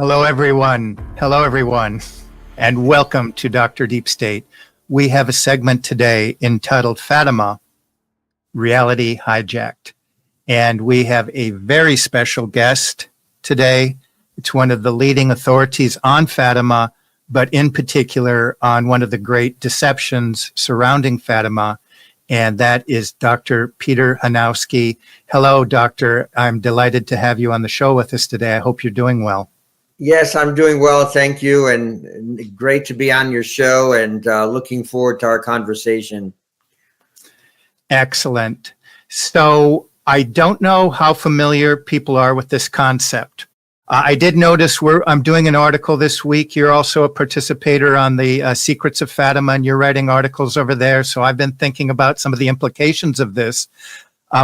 Hello, everyone. Hello, everyone. And welcome to Dr. Deep State. We have a segment today entitled Fátima, Reality Hijacked. And we have a very special guest today. It's one of the leading authorities on Fátima, but in particular on one of the great deceptions surrounding Fátima. And that is Dr. Peter Chojnowski. Hello, Doctor. I'm delighted to have you on the show with us today. I hope you're doing well. Yes, I'm doing well. Thank you. And great to be on your show and looking forward to our conversation. Excellent. So I don't know how familiar people are with this concept. I did notice I'm doing an article this week. You're also a participator on the Secrets of Fátima, and you're writing articles over there. So I've been thinking about some of the implications of this.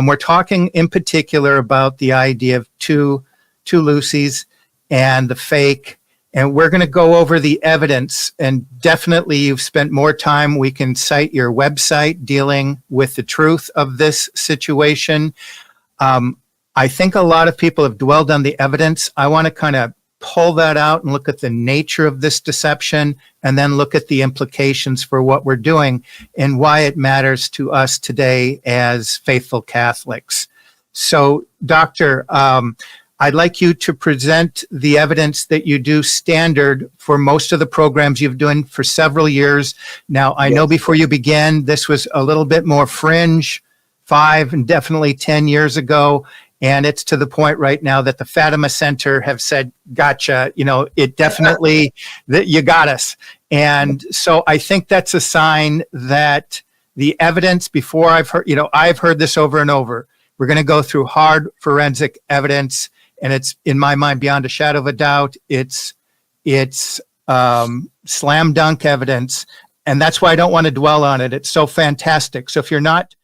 We're talking in particular about the idea of two Lucys and the fake. And we're going to go over the evidence. And definitely you've spent more time. We can cite your website dealing with the truth of this situation. I think a lot of people have dwelled on the evidence. I want to kind of pull that out and look at the nature of this deception and then look at the implications for what we're doing and why it matters to us today as faithful Catholics. So, Doctor, I'd like you to present the evidence that you do standard for most of the programs you've done for several years. Now, I know before you began, this was a little bit more fringe 5 and definitely 10 years ago. And it's to the point right now that the Fátima Center have said, gotcha, it definitely, that you got us. And so I think that's a sign that the evidence before I've heard this over and over. We're going to go through hard forensic evidence. And it's, in my mind, beyond a shadow of a doubt, it's slam dunk evidence. And that's why I don't want to dwell on it. It's so fantastic. So if you're not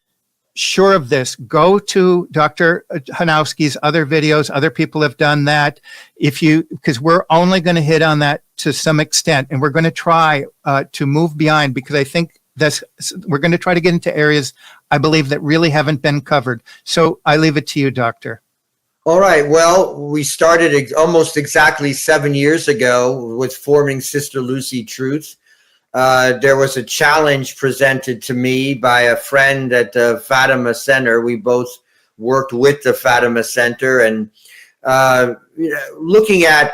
sure of this, go to Dr. Chojnowski's other videos. Other people have done that. Because we're only going to hit on that to some extent. And we're going to try to move beyond, because I think we're going to try to get into areas I believe that really haven't been covered. So I leave it to you, Doctor. All right. Well, we started almost exactly 7 years ago with forming Sister Lucy Truth. There was a challenge presented to me by a friend at the Fátima Center. We both worked with the Fátima Center, and looking at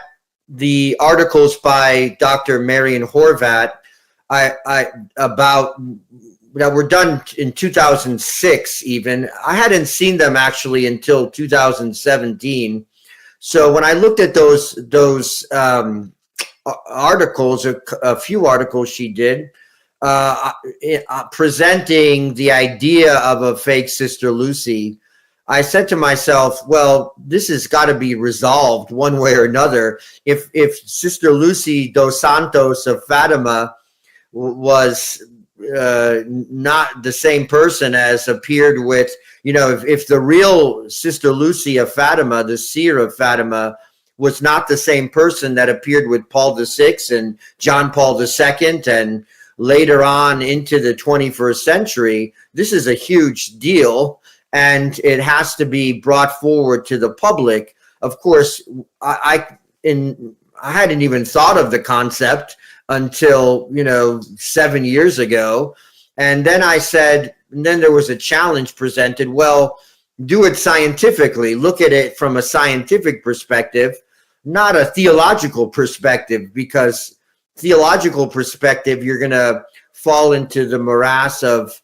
the articles by Dr. Marian Horvat that were done in 2006 even. I hadn't seen them actually until 2017. So when I looked at those articles, a few articles she did, presenting the idea of a fake Sister Lucy, I said to myself, well, this has got to be resolved one way or another. If Sister Lucy dos Santos of Fátima was not the same person as appeared with, if the real Sister Lucy of Fátima, the seer of Fátima, was not the same person that appeared with Paul VI and John Paul II and later on into the 21st century, this is a huge deal, and it has to be brought forward to the public. Of course, I hadn't even thought of the concept until 7 years ago. And then then there was a challenge presented. Well, do it scientifically. Look at it from a scientific perspective, not a theological perspective, because theological perspective, you're going to fall into the morass of,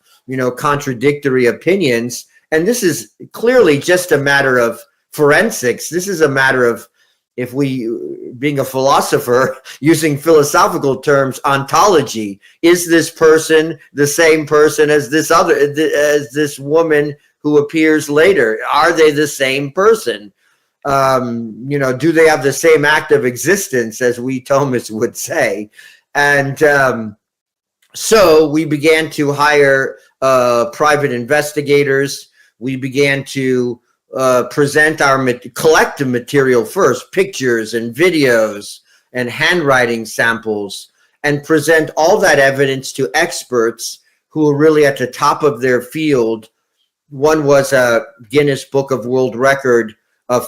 contradictory opinions. And this is clearly just a matter of forensics. This is a matter of, if we, being a philosopher, using philosophical terms, ontology. Is this person the same person as this woman who appears later? Are they the same person? Do they have the same act of existence, as we Thomists would say? And so we began to hire private investigators. We began to present our collective material first, pictures and videos and handwriting samples, and present all that evidence to experts who are really at the top of their field. One was a Guinness Book of World Record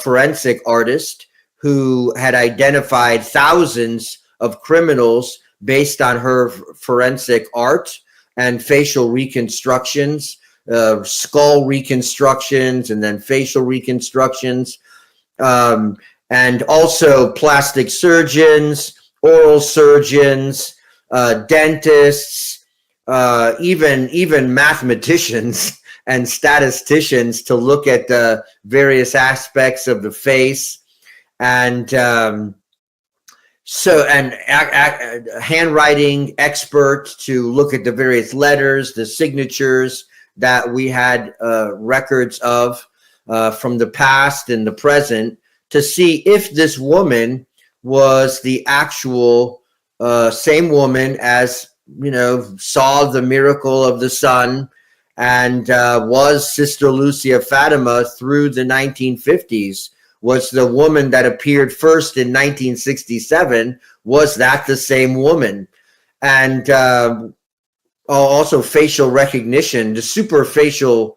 forensic artist who had identified thousands of criminals based on her forensic art and facial reconstructions, skull reconstructions, and then facial reconstructions, and also plastic surgeons, oral surgeons, dentists, even mathematicians and statisticians to look at the various aspects of the face, and handwriting experts to look at the various letters, the signatures that we had records of from the past and the present, to see if this woman was the actual same woman as, saw the miracle of the sun and was Sister Lucy of Fatima through the 1950s. Was the woman that appeared first in 1967, was that the same woman? And also facial recognition, the superfacial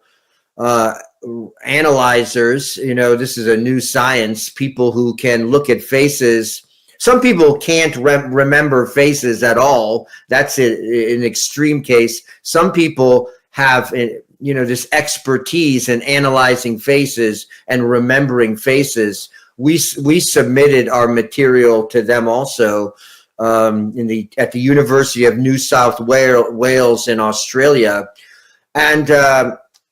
analyzers, this is a new science, people who can look at faces. Some people can't remember faces at all. That's an extreme case. Some people have this expertise in analyzing faces and remembering faces. We submitted our material to them also at the University of New South Wales in Australia. And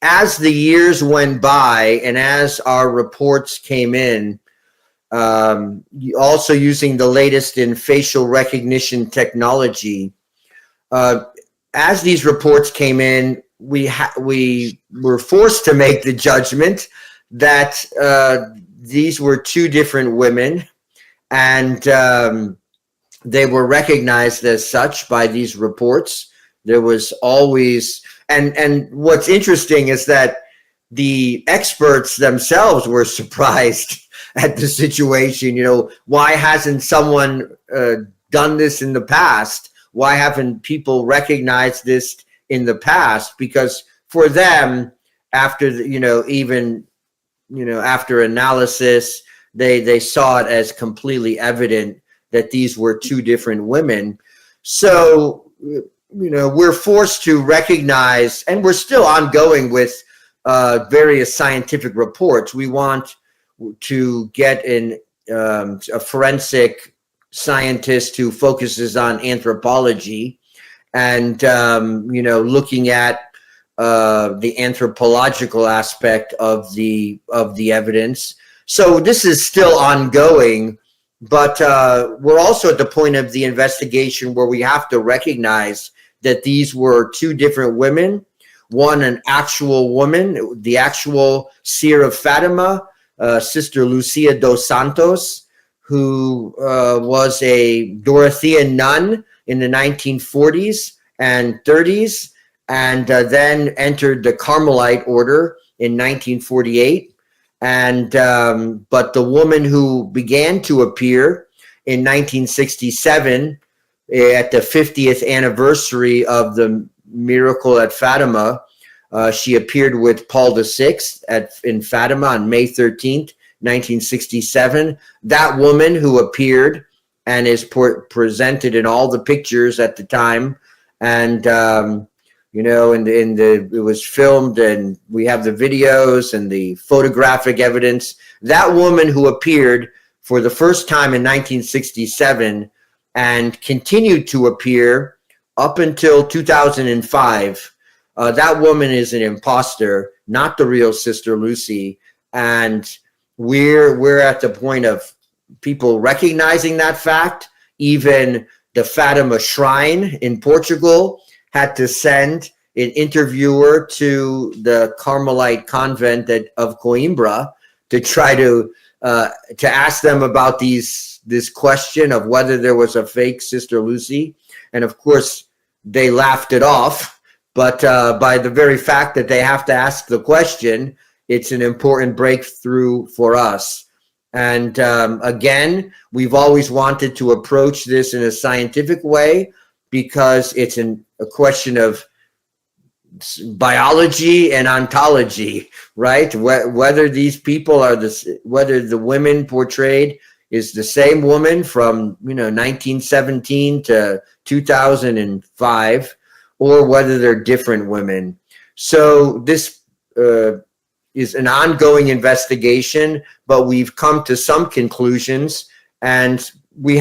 as the years went by and as our reports came in, also using the latest in facial recognition technology, as these reports came in, we were forced to make the judgment that these were two different women, and they were recognized as such by these reports. There was always, and what's interesting is that the experts themselves were surprised at the situation. Why hasn't someone done this in the past? Why haven't people recognized this in the past? Because for them, after after analysis, they saw it as completely evident that these were two different women. So we're forced to recognize, and we're still ongoing with various scientific reports. We want to get a forensic scientist who focuses on anthropology and looking at the anthropological aspect of the evidence. So this is still ongoing, but we're also at the point of the investigation where we have to recognize that these were two different women. One, an actual woman, the actual seer of Fatima, Sister Lucia dos Santos, who was a Dorothean nun in the 1940s and 30s, and then entered the Carmelite order in 1948. And but the woman who began to appear in 1967 at the 50th anniversary of the miracle at Fatima, she appeared with Paul VI in Fatima on May 13th, 1967. That woman who appeared and is presented in all the pictures at the time, and it was filmed, and we have the videos and the photographic evidence. That woman who appeared for the first time in 1967 and continued to appear up until 2005. That woman is an imposter, not the real Sister Lucy, and we're at the point of people recognizing that fact. Even the Fatima Shrine in Portugal had to send an interviewer to the Carmelite convent of Coimbra to try to ask them about this question of whether there was a fake Sister Lucy. And of course, they laughed it off. But by the very fact that they have to ask the question, it's an important breakthrough for us. And again, we've always wanted to approach this in a scientific way because it's a question of biology and ontology, right? Whether these people are whether the women portrayed is the same woman from 1917 to 2005, or whether they're different women. So this is an ongoing investigation, but we've come to some conclusions, and we've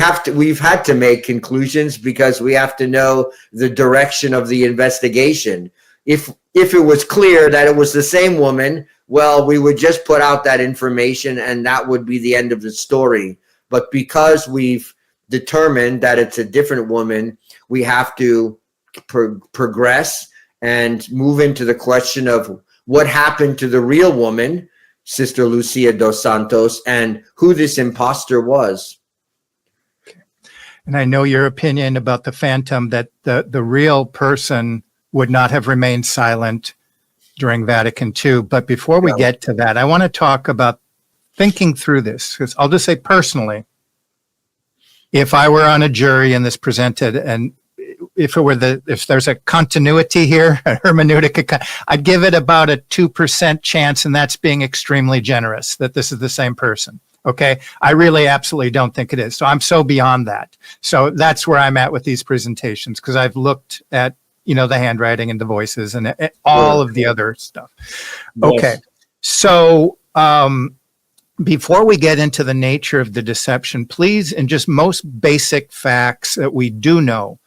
had to make conclusions because we have to know the direction of the investigation. If it was clear that it was the same woman, well, we would just put out that information and that would be the end of the story. But because we've determined that it's a different woman, we have to progress and move into the question of what happened to the real woman, Sister Lucia dos Santos, and who this imposter was. And I know your opinion about the phantom, that the real person would not have remained silent during Vatican II. But before we get to that, I want to talk about thinking through this, because I'll just say personally, if I were on a jury and this presented, and if there's a continuity here, a hermeneutic, I'd give it about a 2% chance, and that's being extremely generous, that this is the same person. Okay. I really absolutely don't think it is. So I'm so beyond that. So that's where I'm at with these presentations, because I've looked at, the handwriting and the voices and all of the other stuff. Okay. Yes. So, before we get into the nature of the deception, please, and just most basic facts that we do know,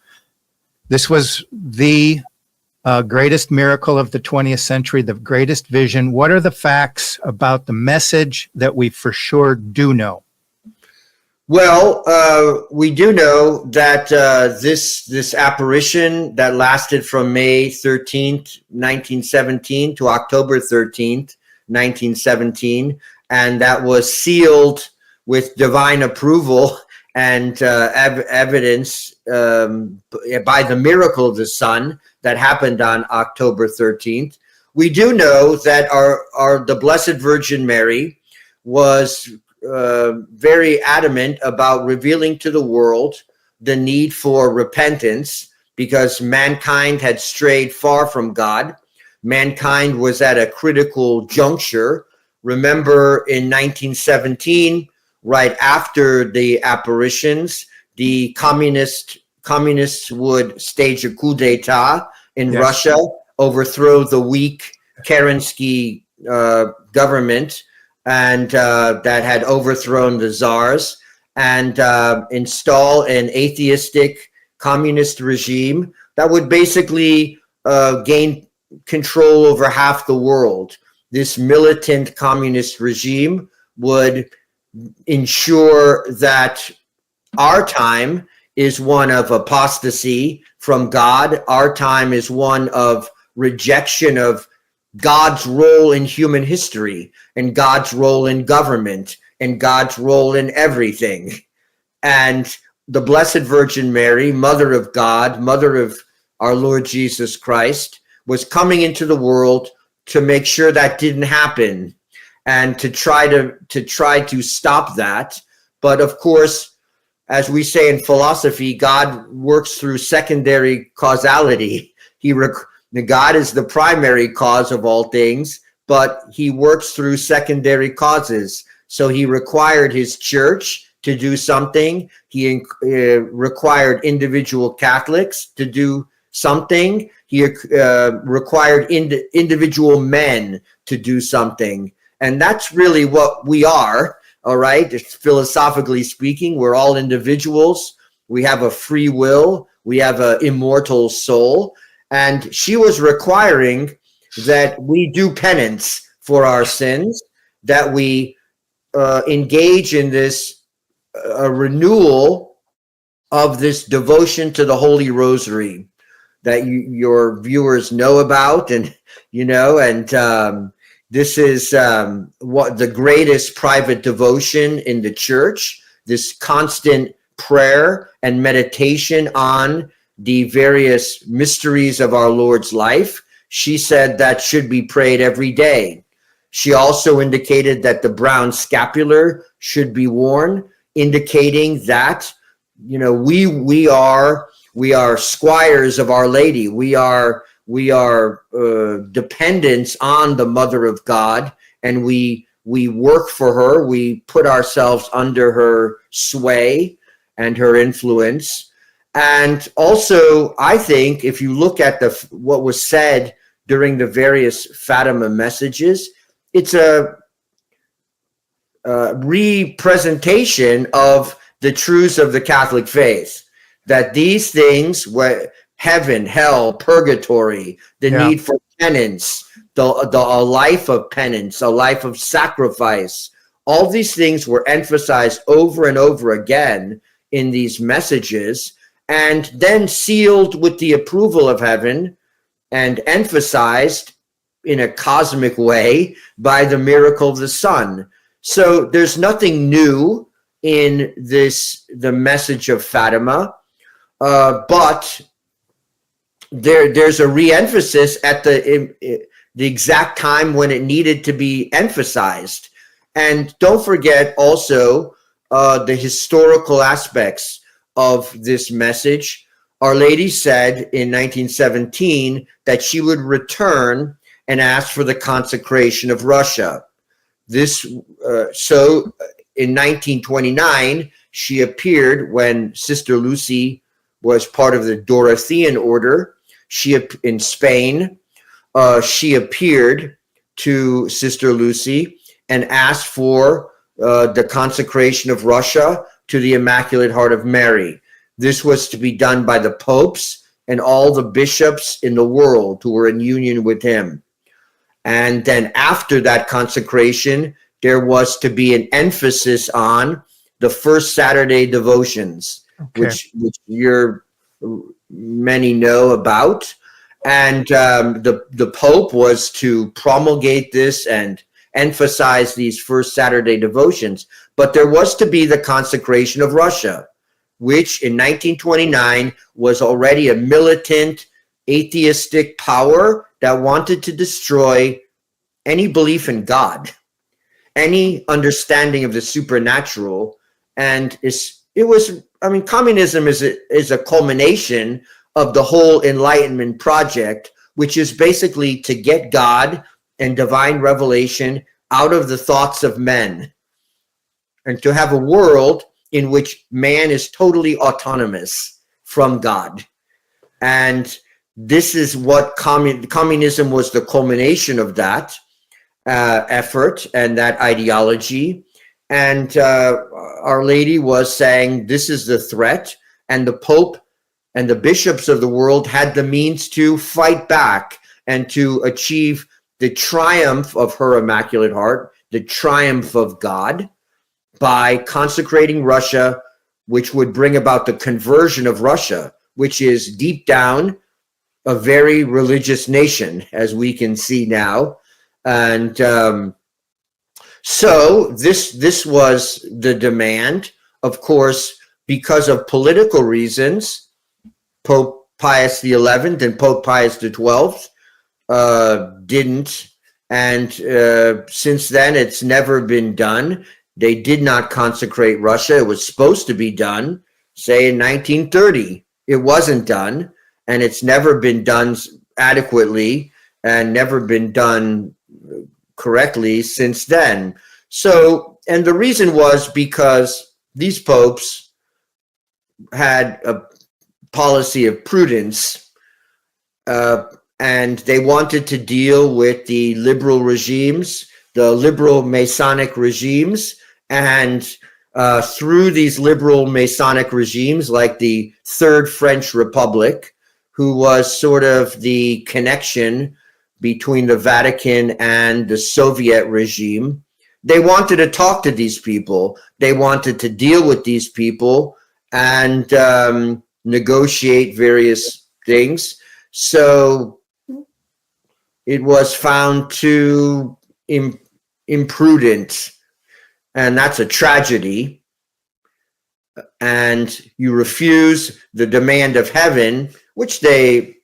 this was the greatest miracle of the 20th century, the greatest vision. What are the facts about the message that we for sure do know? Well, we do know that this apparition that lasted from May 13th, 1917 to October 13th, 1917, and that was sealed with divine approval and evidence by the miracle of the sun that happened on October 13th. We do know that the Blessed Virgin Mary was very adamant about revealing to the world the need for repentance, because mankind had strayed far from God. Mankind was at a critical juncture. Remember, in 1917, right after the apparitions, the communists would stage a coup d'etat in Russia, overthrow the weak Kerensky government, and that had overthrown the czars, and install an atheistic communist regime that would basically gain control over half the world. This militant communist regime would ensure that our time is one of apostasy from God. Our time is one of rejection of God's role in human history, and God's role in government, and God's role in everything. And the Blessed Virgin Mary, Mother of God, Mother of our Lord Jesus Christ, was coming into the world to make sure that didn't happen, and to try to stop that. But of course, as we say in philosophy, God works through secondary causality. God is the primary cause of all things, but he works through secondary causes. So he required his church to do something. He required individual Catholics to do something. He required individual men to do something. And that's really what we are, all right? Philosophically speaking, we're all individuals. We have a free will. We have an immortal soul. And she was requiring that we do penance for our sins, that we engage in this renewal of this devotion to the Holy Rosary that your viewers know about, and this is what the greatest private devotion in the church, this constant prayer and meditation on the various mysteries of our Lord's life. She said that should be prayed every day. She also indicated that the brown scapular should be worn, indicating that, we are squires of Our Lady. We are dependents on the Mother of God, and we We work for her. We put ourselves under her sway and her influence. And also, I think if you look at what was said during the various Fatima messages, it's a representation of the truths of the Catholic faith, that these things, heaven, hell, purgatory, the need for penance, a life of penance, a life of sacrifice, all these things were emphasized over and over again in these messages, and then sealed with the approval of heaven and emphasized in a cosmic way by the miracle of the sun. So there's nothing new in the message of Fatima, but there's a re-emphasis at the exact time when it needed to be emphasized. And don't forget also the historical aspects of this message. Our Lady said in 1917 that she would return and ask for the consecration of Russia. So in 1929, she appeared when Sister Lucy was part of the Dorothean order. In Spain, she appeared to Sister Lucy and asked for the consecration of Russia to the Immaculate Heart of Mary. This was to be done by the popes and all the bishops in the world who were in union with him. And then after that consecration, there was to be an emphasis on the first Saturday devotions, which many know about. And the Pope was to promulgate this and emphasize these first Saturday devotions. But there was to be the consecration of Russia, which in 1929 was already a militant, atheistic power that wanted to destroy any belief in God, any understanding of the supernatural. And communism is a culmination of the whole Enlightenment project, which is basically to get God and divine revelation out of the thoughts of men, and to have a world in which man is totally autonomous from God. And this is what communism was, the culmination of that effort and that ideology. And Our Lady was saying this is the threat, and the Pope and the bishops of the world had the means to fight back and to achieve the triumph of her Immaculate Heart, the triumph of God, by consecrating Russia, which would bring about the conversion of Russia, which is deep down a very religious nation, as we can see now. And so this was the demand. Of course, because of political reasons, Pope Pius XI and Pope Pius XII didn't. And since then, it's never been done. They did not consecrate Russia. It was supposed to be done, say in 1930. It wasn't done, and it's never been done adequately and never been done correctly since then. So, and the reason was because these popes had a policy of prudence, and they wanted to deal with the liberal regimes, the liberal Masonic regimes, and through these liberal Masonic regimes, like the Third French Republic, who was sort of the connection between the Vatican and the Soviet regime, they wanted to talk to these people. They wanted to deal with these people and negotiate various things. So it was found too imprudent, and that's a tragedy. And you refuse the demand of heaven, which they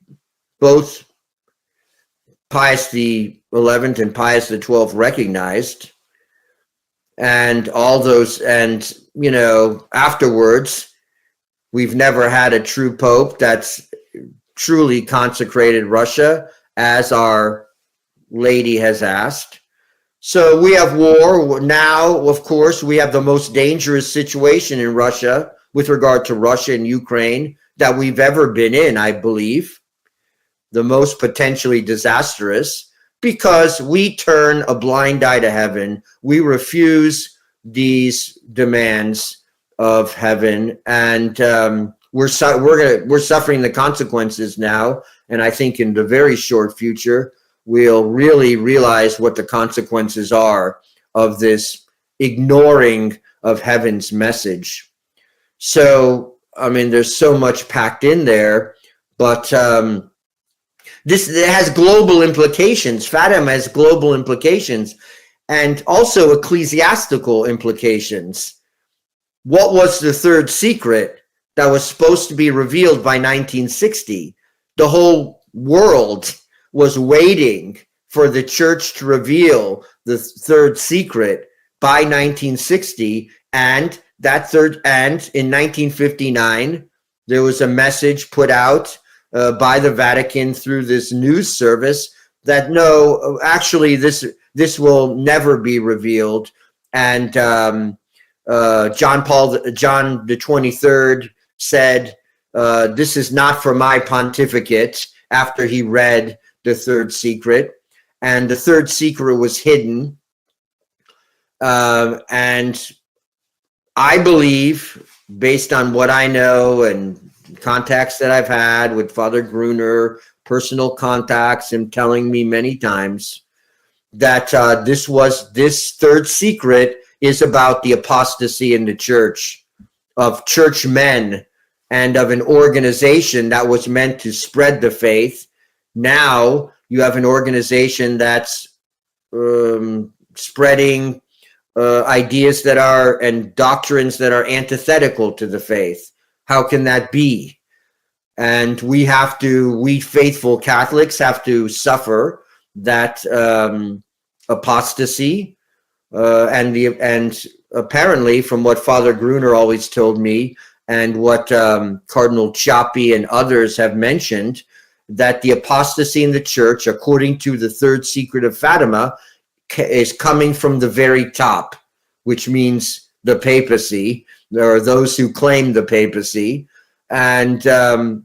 both, Pius the 11th and Pius the 12th, recognized. And all those, and afterwards, we've never had a true pope that's truly consecrated Russia, as Our Lady has asked. So we have war now. Of course, we have the most dangerous situation in Russia with regard to Russia and Ukraine that we've ever been in, I believe. The most potentially disastrous, because we turn a blind eye to heaven. We refuse these demands of heaven, and we're suffering the consequences now. And I think in the very short future, we'll really realize what the consequences are of this ignoring of heaven's message. So, I mean, there's so much packed in there, but this has global implications. Fatima has global implications and also ecclesiastical implications. What was the third secret that was supposed to be revealed by 1960? The whole world was waiting for the church to reveal the third secret by 1960, and in 1959 there was a message put out by the Vatican through this news service that no, actually this will never be revealed. And John the 23rd said, this is not for my pontificate, after he read the third secret. And the third secret was hidden. And I believe, based on what I know and contacts that I've had with Father Gruner, personal contacts, him telling me many times that this third secret is about the apostasy in the church, of churchmen and of an organization that was meant to spread the faith. Now you have an organization that's spreading ideas that are, and doctrines that are antithetical to the faith. How can that be? And we faithful Catholics have to suffer that apostasy, and apparently, from what Father Gruner always told me, and what Cardinal Ciappi and others have mentioned, that the apostasy in the church, according to the third secret of Fatima, is coming from the very top, which means the papacy. There are those who claim the papacy, and that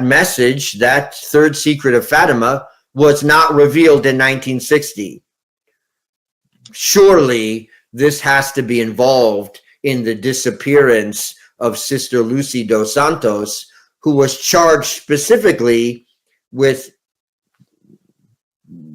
message, that third secret of Fatima, was not revealed in 1960. Surely this has to be involved in the disappearance of Sister Lucy dos Santos, who was charged specifically with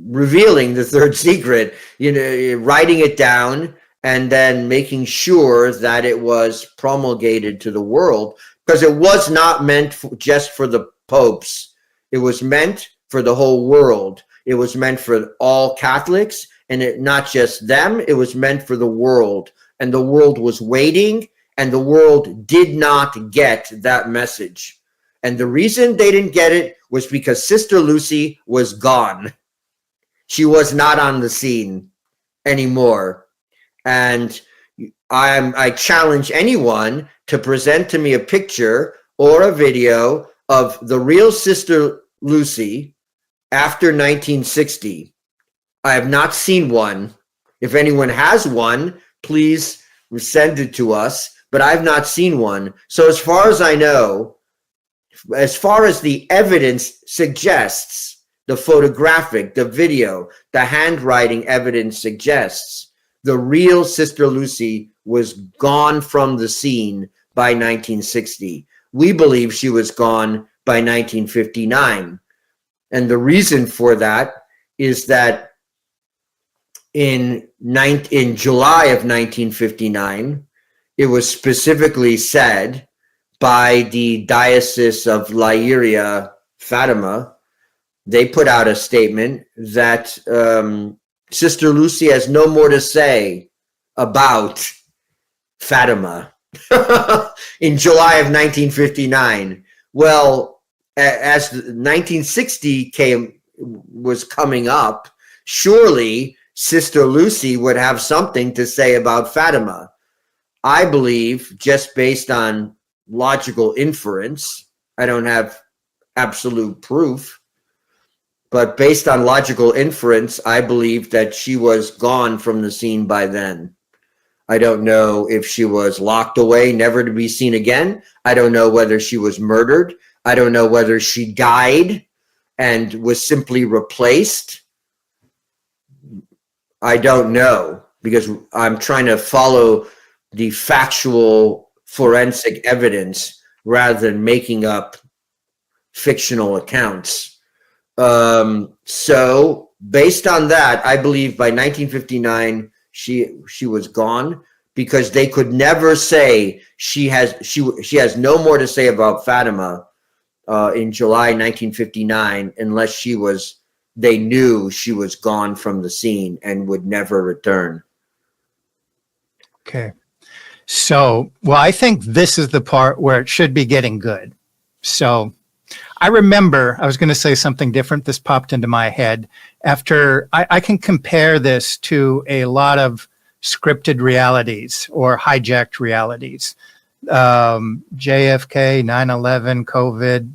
revealing the third secret, writing it down and then making sure that it was promulgated to the world, because it was not meant just for the popes. It was meant for the whole world. It was meant for all Catholics, and not just them. It was meant for the world, and the world was waiting, and the world did not get that message. And the reason they didn't get it was because Sister Lucy was gone. She was not on the scene anymore. And I challenge anyone to present to me a picture or a video of the real Sister Lucy after 1960. I have not seen one. If anyone has one, please send it to us, but I've not seen one. So as far as I know, as far as the evidence suggests, the photographic, the video, the handwriting evidence suggests, the real Sister Lucy was gone from the scene by 1960. We believe she was gone by 1959. And the reason for that is that in July of 1959, it was specifically said by the Diocese of Leiria, Fatima. They put out a statement that Sister Lucy has no more to say about Fatima in July of 1959. Well, as 1960 was coming up, surely Sister Lucy would have something to say about Fatima. I believe, just based on logical inference, I don't have absolute proof, But based on logical inference, I believe that she was gone from the scene by then. I don't know if she was locked away, never to be seen again. I don't know whether she was murdered. I don't know whether she died and was simply replaced. I don't know, because I'm trying to follow the factual forensic evidence rather than making up fictional accounts. So based on that, I believe by 1959, she was gone, because they could never say she has no more to say about Fatima in July 1959 unless they knew she was gone from the scene and would never return. Okay. So, well, I think this is the part where it should be getting good. So I remember I was going to say something different. This popped into my head after I can compare this to a lot of scripted realities or hijacked realities. JFK, 9/11, COVID,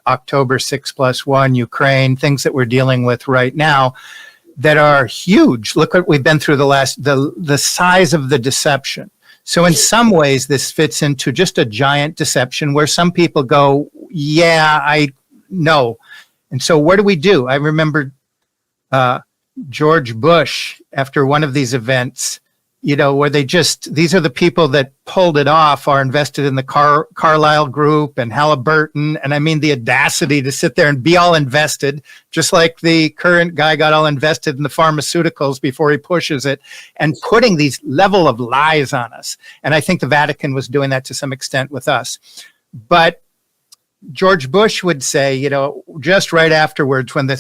October 6+1, Ukraine, things that we're dealing with right now that are huge. Look what we've been through the size of the deception. So in some ways, this fits into just a giant deception where some people go, yeah, I know. And so what do? I remember George Bush, after one of these events, where these are the people that pulled it off, are invested in the Carlyle Group and Halliburton. And I mean, the audacity to sit there and be all invested, just like the current guy got all invested in the pharmaceuticals before he pushes it, and putting these level of lies on us. And I think the Vatican was doing that to some extent with us. But George Bush would say, just right afterwards, when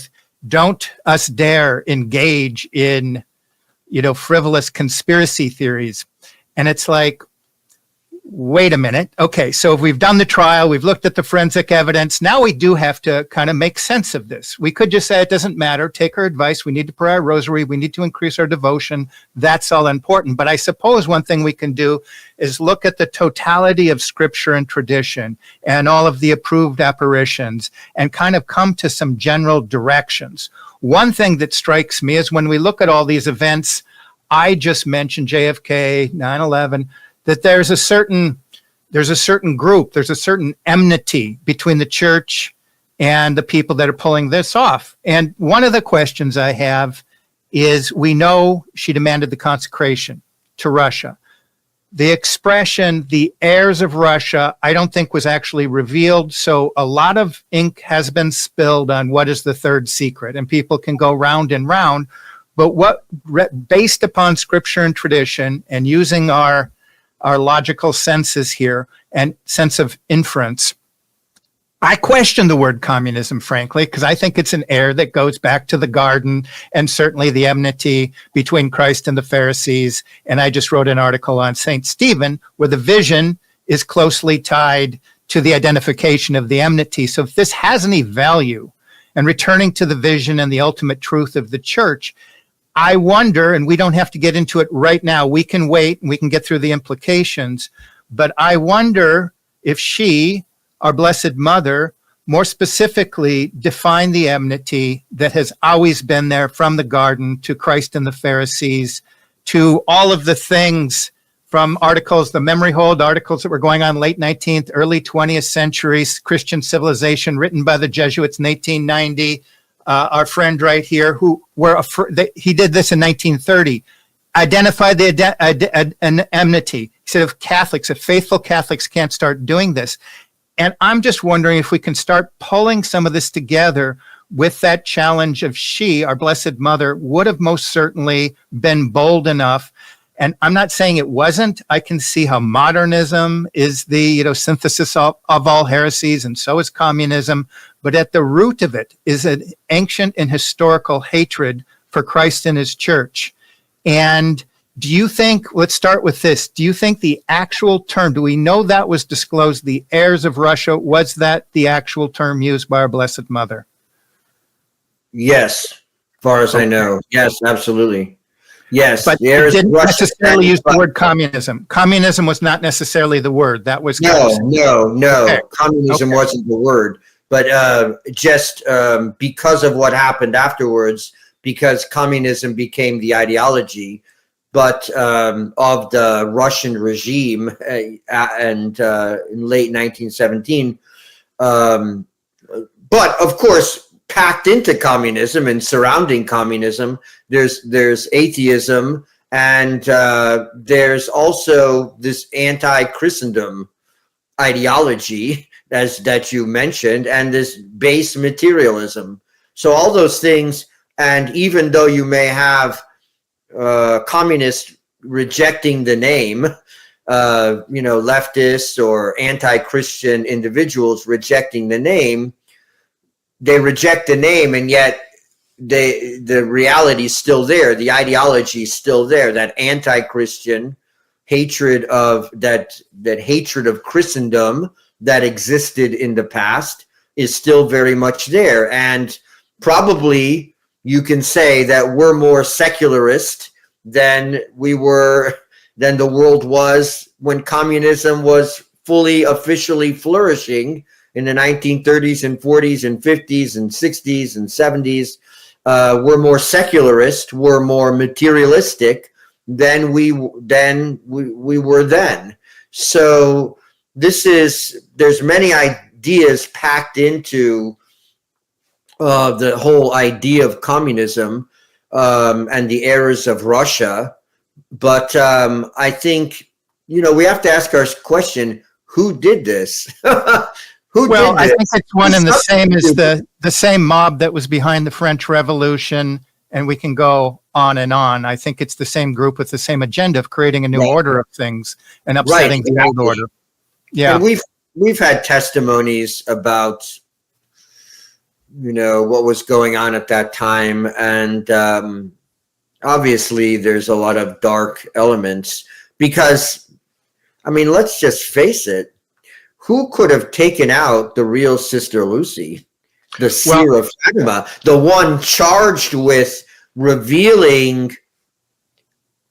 don't us dare engage in frivolous conspiracy theories. And it's like, wait a minute. Okay, so if we've done the trial, we've looked at the forensic evidence, now we do have to kind of make sense of this. We could just say it doesn't matter, take our advice, we need to pray our rosary, we need to increase our devotion, that's all important. But I suppose one thing we can do is look at the totality of scripture and tradition and all of the approved apparitions and kind of come to some general directions. One thing that strikes me is when we look at all these events, I just mentioned JFK, 9/11, that there's a certain group, there's a certain enmity between the church and the people that are pulling this off. And one of the questions I have is, we know she demanded the consecration to Russia. The expression, the heirs of Russia, I don't think was actually revealed. So a lot of ink has been spilled on what is the third secret, and people can go round and round. But based upon scripture and tradition and using our logical senses here and sense of inference, I question the word communism, frankly, because I think it's an error that goes back to the garden and certainly the enmity between Christ and the Pharisees. And I just wrote an article on St. Stephen where the vision is closely tied to the identification of the enmity. So if this has any value, and returning to the vision and the ultimate truth of the church, I wonder, and we don't have to get into it right now, we can wait and we can get through the implications, but I wonder if she, our Blessed Mother, more specifically defined the enmity that has always been there from the garden to Christ and the Pharisees, to all of the things from articles, the memory hold articles that were going on late 19th, early 20th century, Christian civilization, written by the Jesuits in 1890. Our friend right here, he did this in 1930, identified an enmity. He said, if faithful Catholics can't start doing this. And I'm just wondering if we can start pulling some of this together with that challenge of she, our Blessed Mother, would have most certainly been bold enough. And I'm not saying it wasn't. I can see how modernism is the synthesis of all heresies, and so is communism. But at the root of it is an ancient and historical hatred for Christ and his church. And do you think, let's start with this, do you think the actual term, do we know that was disclosed, the heirs of Russia, was that the actual term used by our Blessed Mother? Yes, as far as I know. Yes, absolutely. Yes. But it didn't necessarily use the word communism. Communism was not necessarily the word. That was... No. Okay. Communism wasn't the word. but just because of what happened afterwards, because communism became the ideology, but of the Russian regime, and in late 1917. But of course, packed into communism and surrounding communism, there's atheism, and there's also this anti-Christendom ideology, as that you mentioned, and this base materialism. So all those things, and even though you may have communists rejecting the name, leftists or anti-Christian individuals rejecting the name, they reject the name, and yet the reality is still there. The ideology is still there. That anti-Christian hatred of that hatred of Christendom that existed in the past is still very much there. And probably you can say that we're more secularist than the world was when communism was fully officially flourishing in the 1930s and 40s and 50s and 60s and 70s. We're more secularist, we're more materialistic than we were then. So there's many ideas packed into the whole idea of communism and the errors of Russia. But I think, we have to ask our question, who did this? Well, I think it's one and the same as the same mob that was behind the French Revolution, and we can go on and on. I think it's the same group with the same agenda of creating a new order of things and upsetting the old order. Yeah, and we've had testimonies about what was going on at that time, and obviously there's a lot of dark elements because, let's just face it. Who could have taken out the real Sister Lucy, the seer of Fatima, the one charged with revealing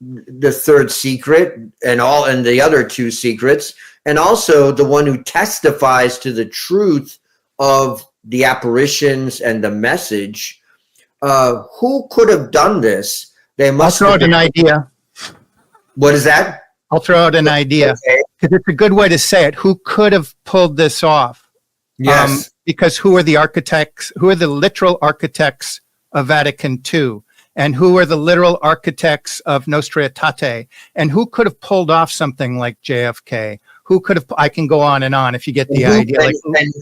the third secret and the other two secrets, and also the one who testifies to the truth of the apparitions and the message? Who could have done this? I'll throw out an idea. What is that? I'll throw out an idea because it's a good way to say it. Who could have pulled this off? Yes. Because who are the architects? Who are the literal architects of Vatican II? And who are the literal architects of Nostra Aetate? And who could have pulled off something like JFK? Who could have? I can go on and on if you get the idea.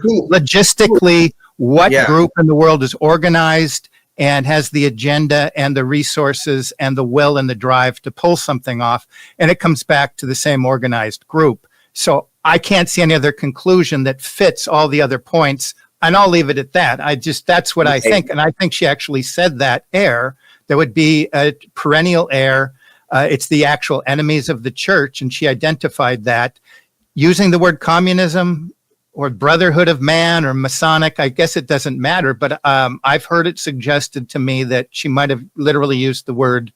Logistically, what group in the world is organized and has the agenda and the resources and the will and the drive to pull something off? And it comes back to the same organized group. So I can't see any other conclusion that fits all the other points. And I'll leave it at that. That's what I think. And I think she actually said that error. There would be a perennial error. It's the actual enemies of the church. And she identified that using the word communism or brotherhood of man or Masonic. I guess it doesn't matter, but I've heard it suggested to me that she might have literally used the word,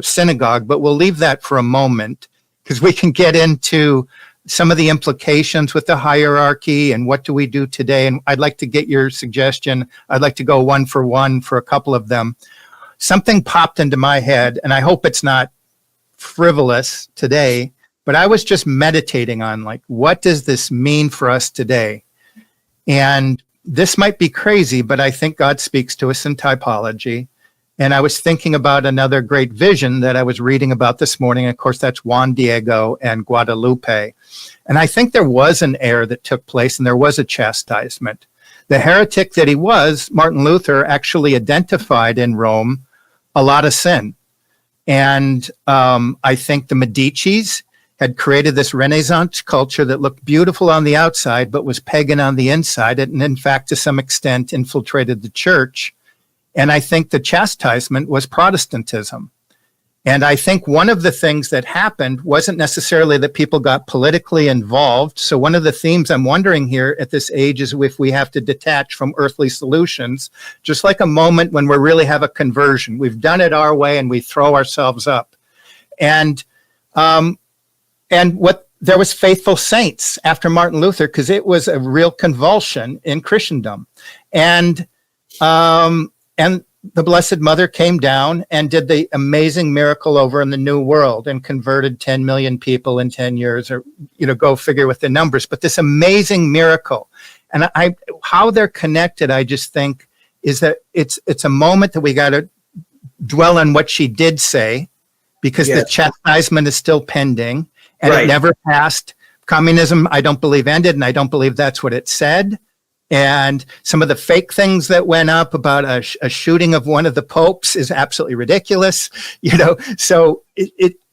synagogue, but we'll leave that for a moment because we can get into some of the implications with the hierarchy and what do we do today. And I'd like to get your suggestion. I'd like to go one for a couple of them. Something popped into my head, and I hope it's not frivolous today, but I was just meditating on what does this mean for us today? And this might be crazy, but I think God speaks to us in typology. And I was thinking about another great vision that I was reading about this morning. Of course, that's Juan Diego and Guadalupe. And I think there was an error that took place and there was a chastisement. The heretic that he was, Martin Luther, actually identified in Rome a lot of sin. And I think the Medicis had created this Renaissance culture that looked beautiful on the outside, but was pagan on the inside, and in fact, to some extent, infiltrated the church. And I think the chastisement was Protestantism. And I think one of the things that happened wasn't necessarily that people got politically involved. So one of the themes I'm wondering here at this age is if we have to detach from earthly solutions, just like a moment when we really have a conversion. We've done it our way and we throw ourselves up. And what there was faithful saints after Martin Luther, because it was a real convulsion in Christendom. And the Blessed Mother came down and did the amazing miracle over in the New World and converted 10 million people in 10 years, or, go figure with the numbers. But this amazing miracle, and how they're connected, I just think, is that it's a moment that we got to dwell on what she did say, because the chastisement is still pending, and it never passed. Communism, I don't believe, ended, and I don't believe that's what it said. And some of the fake things that went up about a shooting of one of the popes is absolutely ridiculous. So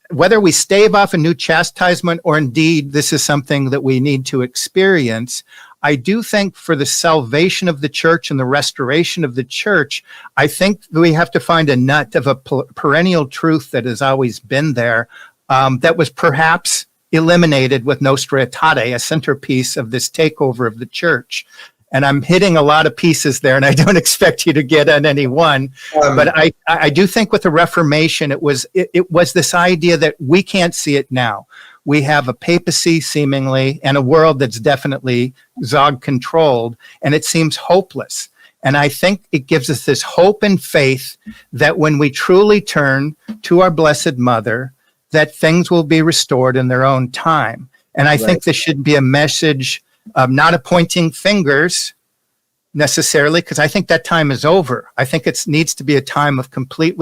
whether we stave off a new chastisement or indeed this is something that we need to experience, I do think for the salvation of the church and the restoration of the church, I think we have to find a nut of a perennial truth that has always been there, that was perhaps eliminated with Nostra Aetate, a centerpiece of this takeover of the church. And I'm hitting a lot of pieces there, and I don't expect you to get on any one. But I do think with the Reformation, it was this idea that we can't see it now. We have a papacy, seemingly, and a world that's definitely Zog-controlled, and it seems hopeless. And I think it gives us this hope and faith that when we truly turn to our Blessed Mother, that things will be restored in their own time. And I think this should be a message of not pointing fingers necessarily, because I think that time is over. I think it needs to be a time of complete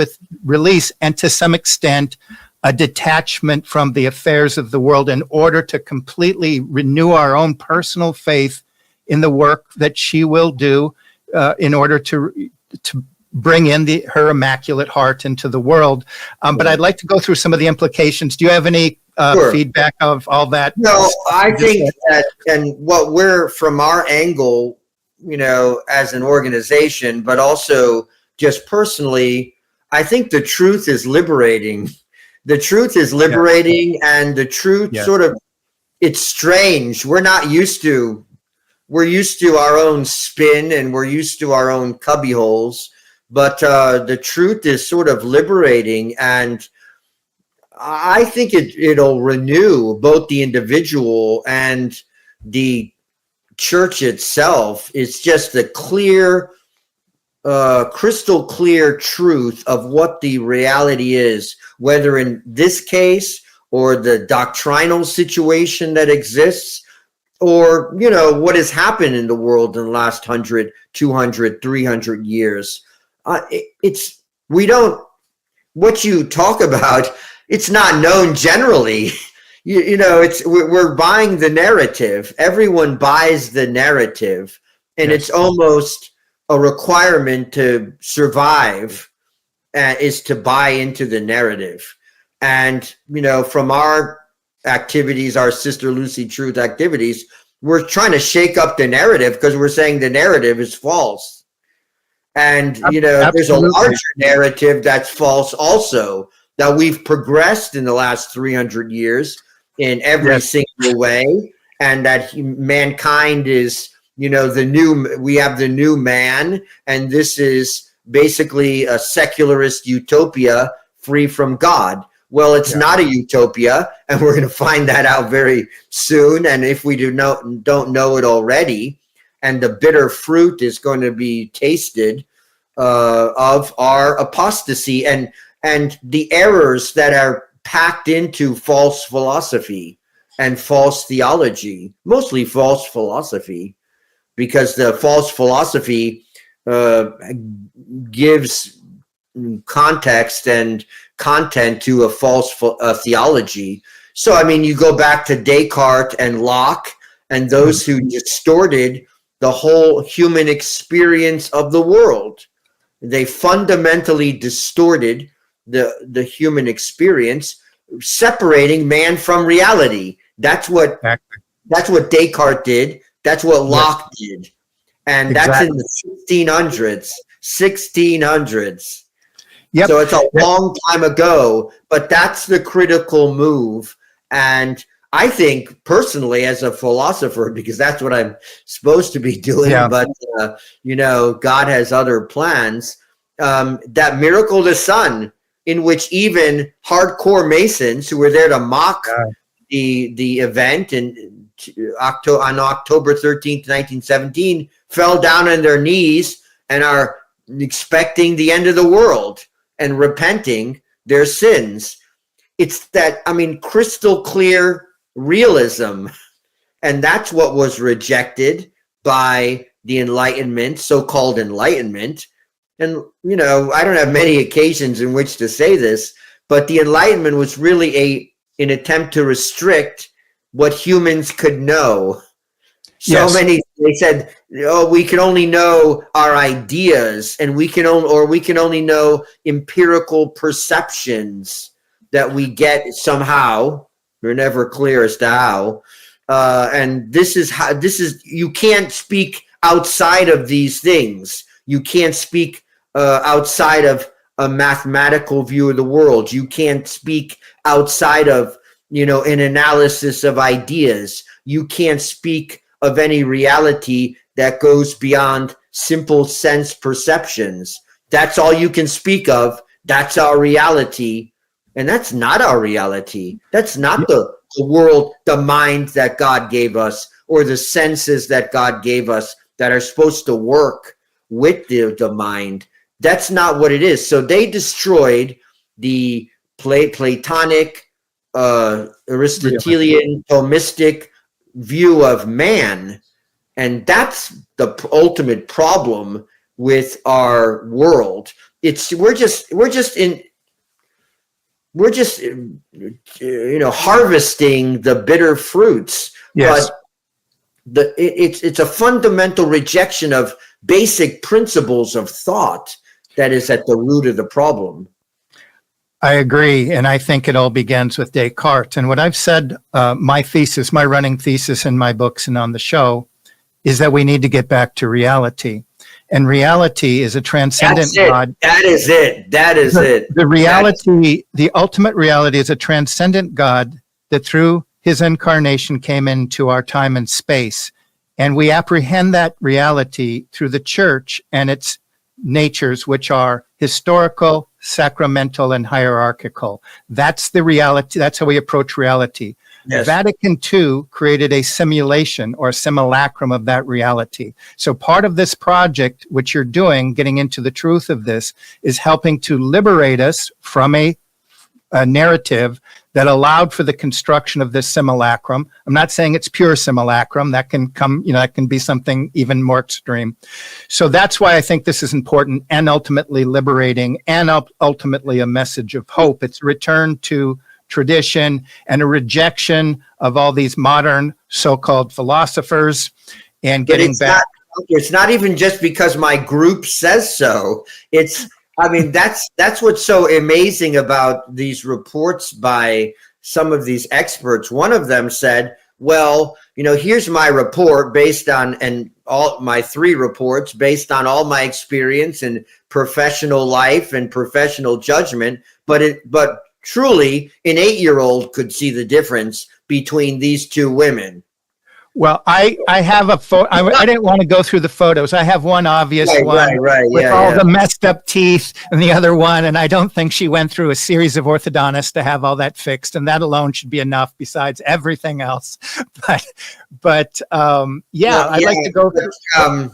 release, and to some extent, a detachment from the affairs of the world in order to completely renew our own personal faith in the work that she will do in order to bring in her Immaculate Heart into the world. But I'd like to go through some of the implications. Do you have any feedback of all that? No, I think that, and what we're, from our angle, as an organization, but also just personally, I think the truth is liberating. The truth is liberating, and the truth sort of, it's strange. We're used to our own spin, and we're used to our own cubby holes, but the truth is sort of liberating, and I think it'll renew both the individual and the church itself. It's just a clear, crystal clear truth of what the reality is, whether in this case or the doctrinal situation that exists, or, what has happened in the world in the last 100, 200, 300 years. What you talk about, it's not known generally. We're buying the narrative. Everyone buys the narrative, and it's almost a requirement to survive, is to buy into the narrative. And, from our activities, our Sister Lucy Truth activities, we're trying to shake up the narrative, because we're saying the narrative is false. And, there's a larger narrative that's false also, that we've progressed in the last 300 years in every single way, and that mankind is, we have the new man, and this is basically a secularist utopia free from God. Well, it's not a utopia, and we're going to find that out very soon. And if we don't know it already, and the bitter fruit is going to be tasted of our apostasy and the errors that are packed into false philosophy and false theology, mostly false philosophy, because the false philosophy gives context and content to a false theology. So, you go back to Descartes and Locke and those who distorted the whole human experience of the world. They fundamentally distorted the human experience, separating man from reality. That's what Descartes did. That's what Locke did. And that's in the 1600s. Yep. So it's a long time ago, but that's the critical move. And I think personally, as a philosopher, because that's what I'm supposed to be doing, but God has other plans, that Miracle of the Sun, in which even hardcore Masons who were there to mock the event on October 13th, 1917, fell down on their knees and are expecting the end of the world and repenting their sins. It's that, crystal clear realism. And that's what was rejected by the Enlightenment, so-called Enlightenment. And, I don't have many occasions in which to say this, but the Enlightenment was really an attempt to restrict what humans could know. They said, we can only know our ideas, and we can only know empirical perceptions that we get somehow. We're never clear as to how. And you can't speak outside of these things. You can't speak outside of a mathematical view of the world. You can't speak outside of, an analysis of ideas. You can't speak of any reality that goes beyond simple sense perceptions. That's all you can speak of. That's our reality. And that's not our reality. That's not the world, the mind that God gave us, or the senses that God gave us that are supposed to work with the mind. That's not what it is. So they destroyed the Platonic, Aristotelian, Thomistic view of man. And that's the ultimate problem with our world. We're just harvesting the bitter fruits. Yes. But it's a fundamental rejection of basic principles of thought that is at the root of the problem. I agree, and I think it all begins with Descartes. And what I've said, my running thesis in my books and on the show, is that we need to get back to reality. And reality is a transcendent God. That is it. The reality, the ultimate reality is a transcendent God that through his incarnation came into our time and space. And we apprehend that reality through the church and its natures, which are historical, sacramental, and hierarchical. That's the reality. That's how we approach reality. Yes. Vatican II created a simulation or a simulacrum of that reality. So part of this project, which you're doing, getting into the truth of this, is helping to liberate us from a narrative that allowed for the construction of this simulacrum. I'm not saying it's pure simulacrum. That can come, that can be something even more extreme. So that's why I think this is important and ultimately liberating and ultimately a message of hope. It's a return to tradition and a rejection of all these modern so-called philosophers and getting back. It's not even just because my group says so. That's what's so amazing about these reports by some of these experts. One of them said, well, here's my report and all my 3 reports based on all my experience and professional life and professional judgment. But truly, an 8-year-old could see the difference between these 2 women. Well, I have a photo. I didn't want to go through the photos. I have one obvious one with all the messed up teeth and the other one. And I don't think she went through a series of orthodontists to have all that fixed. And that alone should be enough besides everything else. But I'd like to go through.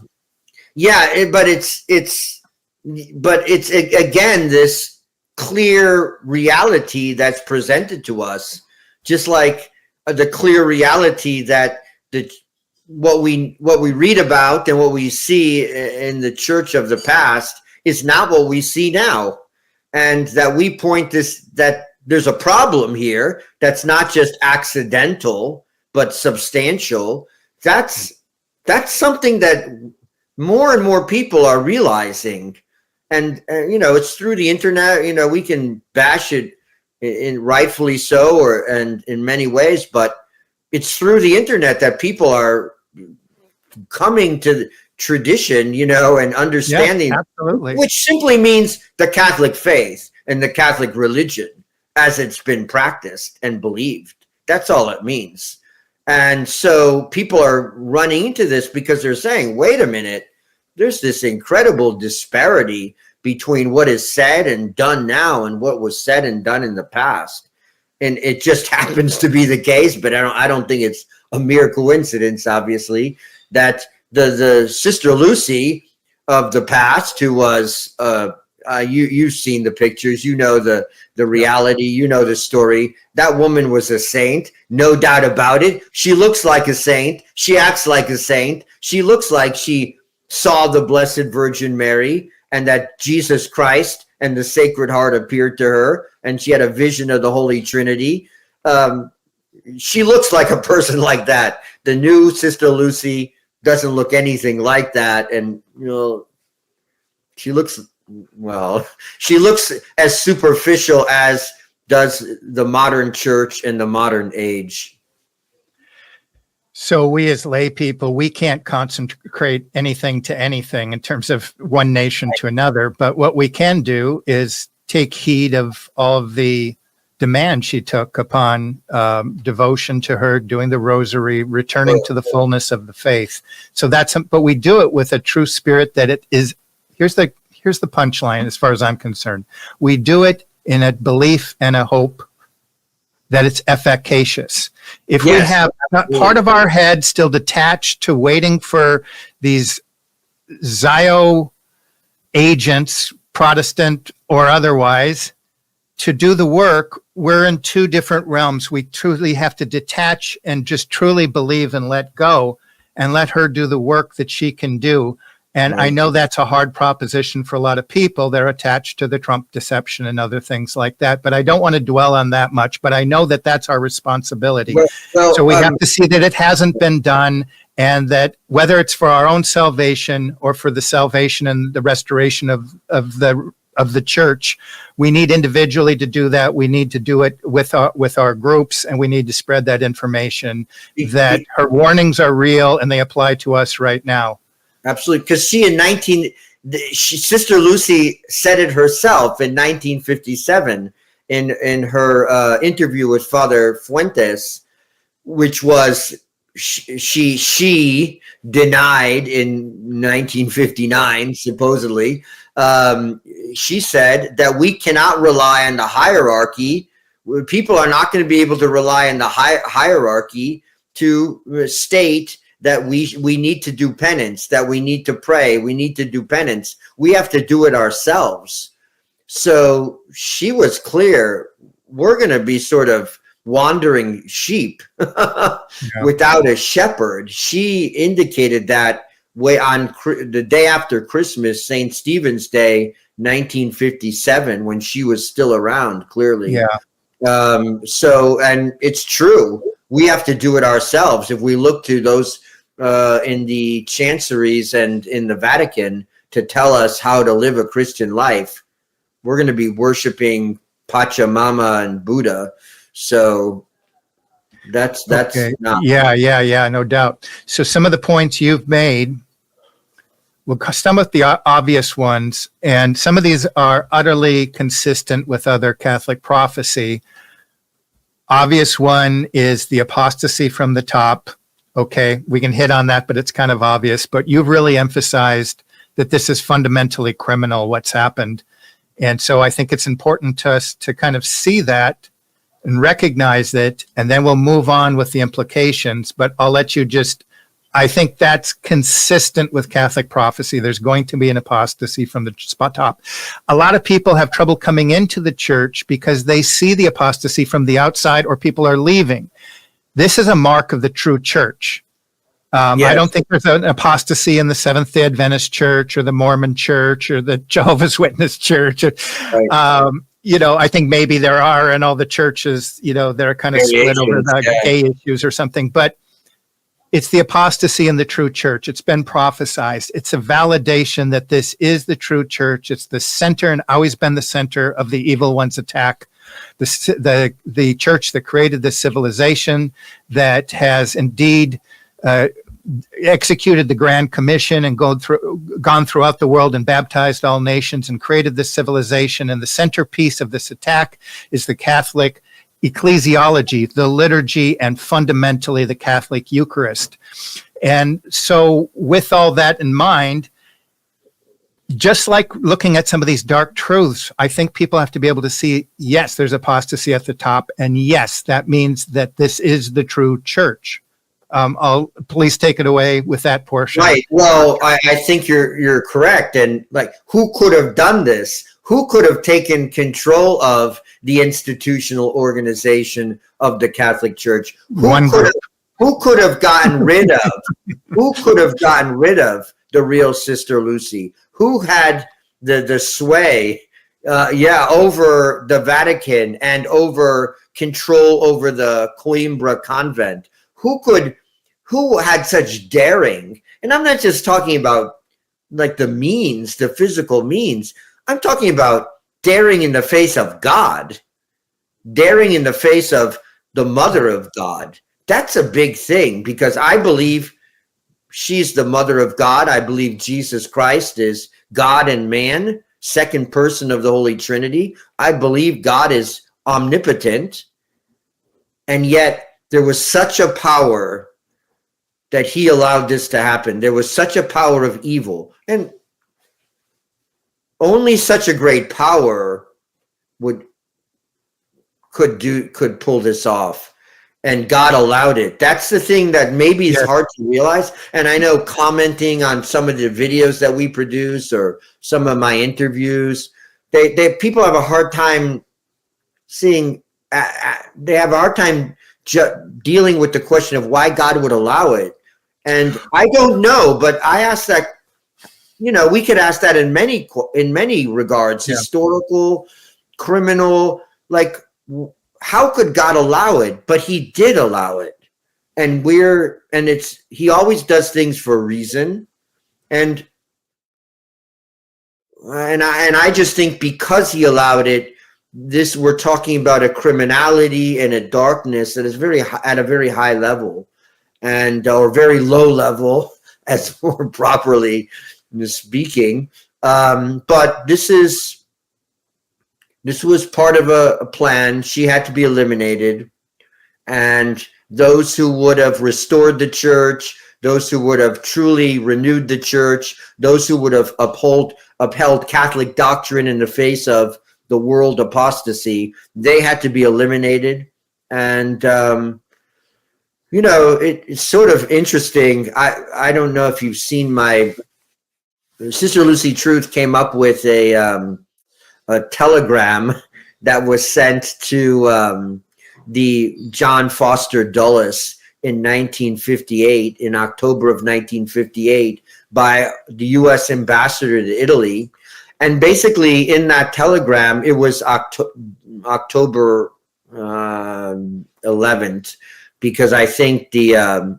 But it's again, this clear reality that's presented to us, just like the clear reality that what we read about and what we see in the church of the past is not what we see now, and that we point that there's a problem here that's not just accidental but substantial. That's something that more and more people are realizing, and it's through the internet. We can bash it in rightfully so, and in many ways, but it's through the internet that people are coming to the tradition, and understanding, absolutely, which simply means the Catholic faith and the Catholic religion as it's been practiced and believed. That's all it means. And so people are running into this because they're saying, wait a minute, there's this incredible disparity between what is said and done now and what was said and done in the past. and it just happens to be the case, but I don't think it's a mere coincidence, obviously, that the Sister Lucy of the past, who was you've seen the pictures, you know the reality, you know the story. That woman was a saint, no doubt about it. She looks like a saint. She acts like a saint. She looks like she saw the Blessed Virgin Mary, and that Jesus Christ and the Sacred Heart appeared to her, and she had a vision of the Holy Trinity. She looks like a person like that. The new Sister Lucy doesn't look anything like that, and she looks as superficial as does the modern church in the modern age. So we as lay people, we can't consecrate anything to anything in terms of one nation to another. But what we can do is take heed of all of the demands she took upon devotion to her, doing the rosary, returning to the fullness of the faith. So but we do it with a true spirit that it is. Here's the punchline as far as I'm concerned. We do it in a belief and a hope that it's efficacious. If we have part of our head still detached to waiting for these Zio agents, Protestant or otherwise, to do the work, we're in two different realms. We truly have to detach and just truly believe and let go and let her do the work that she can do. And I know that's a hard proposition for a lot of people. They're attached to the Trump deception and other things like that. But I don't want to dwell on that much. But I know that that's our responsibility. So we have to see that it hasn't been done, and that whether it's for our own salvation or for the salvation and the restoration of the church, we need individually to do that. We need to do it with our groups, and we need to spread that information that her warnings are real and they apply to us right now. Absolutely, because Sister Lucy said it herself in 1957 in her interview with Father Fuentes, which was she denied in 1959, supposedly. She said that we cannot rely on the hierarchy. People are not going to be able to rely on the hierarchy to state that we need to do penance, that we need to pray, we need to do penance. We have to do it ourselves. So she was clear, we're going to be sort of wandering sheep without a shepherd. She indicated that way on the day after Christmas, St. Stephen's Day, 1957, when she was still around, clearly. So, and it's true. We have to do it ourselves. If we look to those in the chanceries and in the Vatican to tell us how to live a Christian life, we're going to be worshiping Pachamama and Buddha. So that's okay. Not no doubt. So some of the points you've made, well, some of the obvious ones, and some of these are utterly consistent with other Catholic prophecy. Obvious one is the apostasy from the top. Okay, we can hit on that, but it's kind of obvious. But you've really emphasized that this is fundamentally criminal, what's happened. And so I think it's important to us to kind of see that and recognize it, and then we'll move on with the implications. But I'll let you I think that's consistent with Catholic prophecy. There's going to be an apostasy from the top. A lot of people have trouble coming into the church because they see the apostasy from the outside, or people are leaving. This is a mark of the true church. Yes. I don't think there's an apostasy in the Seventh-day Adventist Church or the Mormon Church or the Jehovah's Witness Church. Right. I think maybe there are in all the churches, they're kind of split over the gay issues or something. But it's the apostasy in the true church. It's been prophesized. It's a validation that this is the true church. It's the center and always been the center of the evil one's attack. The church that created this civilization, that has indeed executed the Grand Commission and gone throughout the world and baptized all nations and created this civilization. And the centerpiece of this attack is the Catholic ecclesiology, the liturgy, and fundamentally the Catholic Eucharist. And so with all that in mind, just like looking at some of these dark truths, I think people have to be able to see, yes, there's apostasy at the top. And yes, that means that this is the true church. Please take it away with that portion. Right. Well, I think you're correct. And like, who could have done this? Who could have taken control of the institutional organization of the Catholic Church? Who could have gotten rid of? Who could have gotten rid of the real Sister Lucy? Who had the sway, over the Vatican and over control over the Coimbra convent? Who had such daring? And I'm not just talking about like the means, the physical means. I'm talking about daring in the face of God, daring in the face of the Mother of God. That's a big thing, because I believe she's the Mother of God. I believe Jesus Christ is God and man, second person of the Holy Trinity. I believe God is omnipotent. And yet there was such a power that he allowed this to happen. There was such a power of evil. And only such a great power could pull this off. And God allowed it. That's the thing that maybe is hard to realize. And I know, commenting on some of the videos that we produce or some of my interviews, people have a hard time seeing. They have a hard time dealing with the question of why God would allow it. And I don't know, but I ask that. We could ask that in many regards, historical, criminal, like. How could God allow it? But he did allow it. And he always does things for a reason. And I just think because he allowed it, we're talking about a criminality and a darkness that is at a very high level, or very low level, as more properly speaking. But this was part of a plan. She had to be eliminated. And those who would have restored the church, those who would have truly renewed the church, those who would have upheld Catholic doctrine in the face of the world apostasy, they had to be eliminated. And, it's sort of interesting. I don't know if you've seen my Sister Lucy Truth came up with a telegram that was sent to the John Foster Dulles in 1958, in October of 1958, by the U.S. ambassador to Italy. And basically in that telegram, it was October 11th, because I think the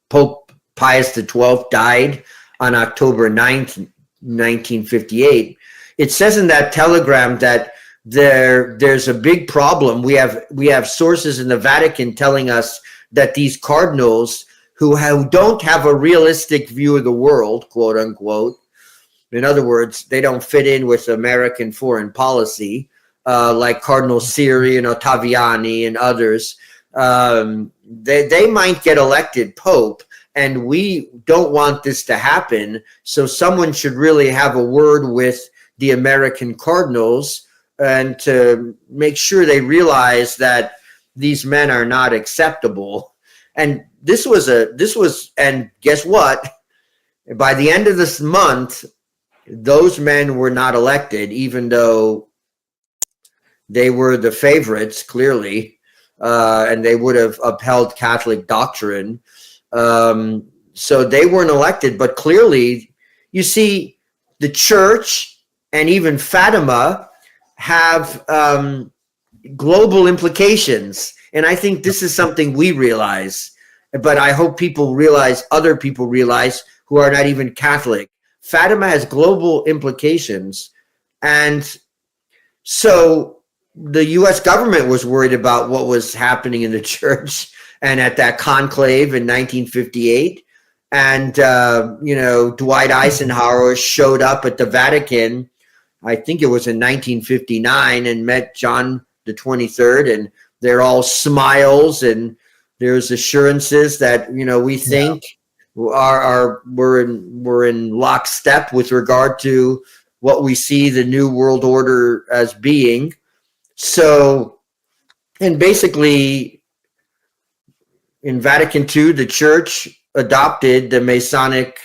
Pope Pius XII died on October 9th, 1958. It says in that telegram that there's a big problem. We have sources in the Vatican telling us that these cardinals who don't have a realistic view of the world, quote unquote, in other words, they don't fit in with American foreign policy, like Cardinal Siri and Ottaviani and others, they might get elected Pope. And we don't want this to happen. So someone should really have a word with the American cardinals and to make sure they realize that these men are not acceptable. And and guess what? By the end of this month, those men were not elected, even though they were the favorites, clearly, and they would have upheld Catholic doctrine. So they weren't elected, but clearly, you see, the church and even Fátima have global implications. And I think this is something we realize, but I hope other people realize who are not even Catholic. Fátima has global implications. And so the U.S. government was worried about what was happening in the church and at that conclave in 1958. And, Dwight Eisenhower showed up at the Vatican, I think it was in 1959, and met John the 23rd, and they're all smiles, and there's assurances that, we think we're in lockstep with regard to what we see the new world order as being. So, and basically in Vatican II, the church adopted the Masonic